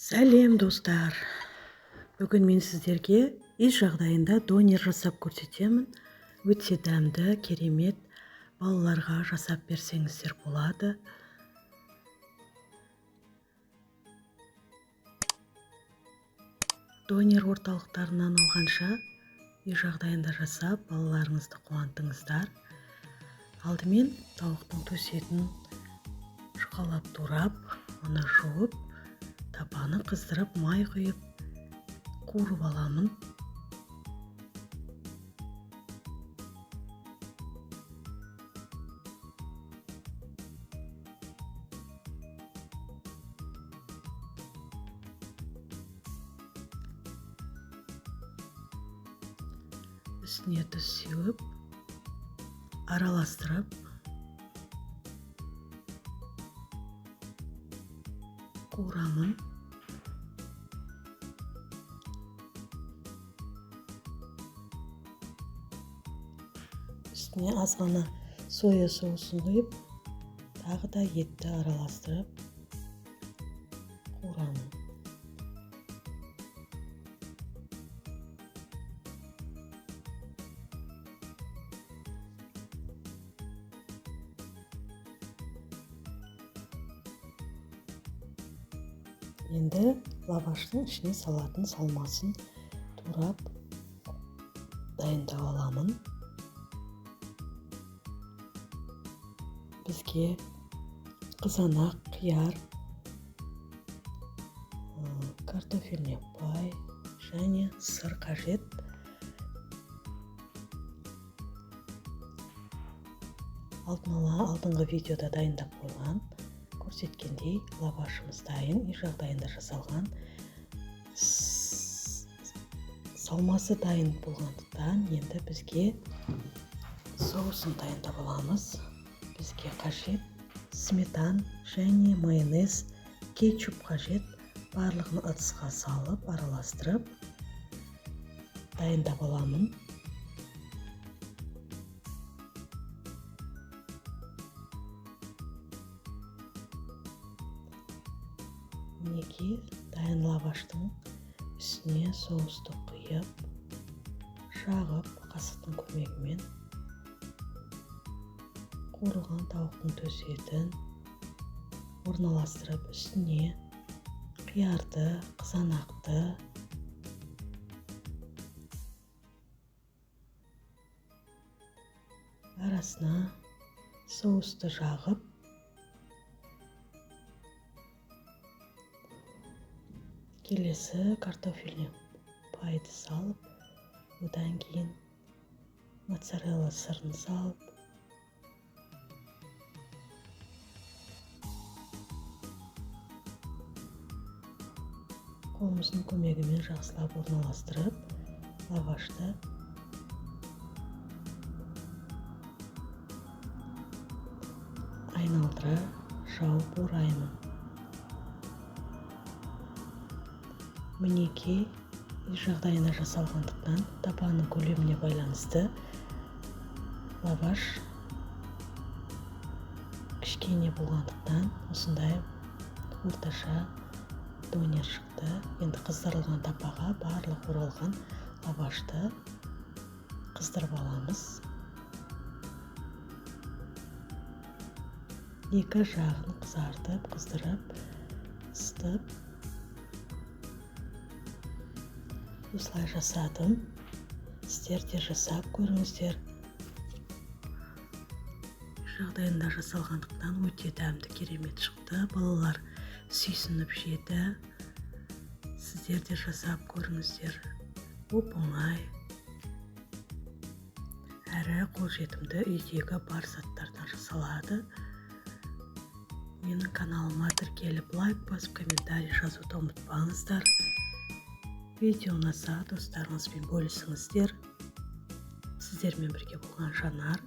Сәлем достар. Бүгін мен сіздерге үй жағдайында донер жасап көрсетемін. Өте дәмді, керемет. Балаларға жасап берсеңіздер болады. Донер орталықтарынан алғанша үй жағдайында жасап балаларыңызды қуантыңыздар. Алдымен тауықтың төс етін жұқалап турап, оны жуып, табаны қыздырып, май құйып, қуырып аламын. Үстіне тұз сеуіп, араластырып, қуырамын. Үстіне аз ғана соя соусын құйып, тағы да етті араластырып қуырамын. Енді лаваштың ішіне салатын салмасын турап дайындап аламын. Бізге қызанақ, қияр, картофельный пай және сыр қажет. Алдыңғы видеода дайындап қойған көрсеткендей лавашымыз дайын, үй жағдайында жасалған. Салмасы дайын болғандықтан енді бізге соусын дайындап аламыз. Бізге қажет сметан және майонез, кетчуп қажет. Барлығын ыдысқа салып, араластырып дайындап аламын. Мінекей дайын лаваштың үстіне соусты құйып, жағып қасықтың көмегімен қуырылған тауықтың төс етін орналастырып, үстіне қиярды, қызанақты, арасына соусты жағып, келесі картофельный пайды салып, одан кейін моцарелла сырын салып, қолымыздың көмегімен жақсылап орналастырып, лавашты айналдыра жауып ораймын. Мінекей үй жағдайында жасалғандықтан табанның көлеміне байланысты лаваш кішкене болғандықтан осындай орташа донер шықты. Енді қыздырылған тапаға барлық оралған лавашты қыздырып аламыз. Екі жағын қызартып, қыздырып, ысытып, осылай жасадым. Сіздер де жасап көріңіздер. Жағдайында жасалғандықтан өте дәмді, керемет шықты. Балалар сүйсініп жеді. Сіздер де жасап көріңіздер. Оп-оңай әрі қолжетімді, үйдегі бар заттардан жасалады. Менің каналыма тіркеліп, лайк басып, комментарий жазуды ұмытпаңыздар. Видео ұнаса достарыңызбен бөлісіңіздер. Сіздермен бірге болған Жанар.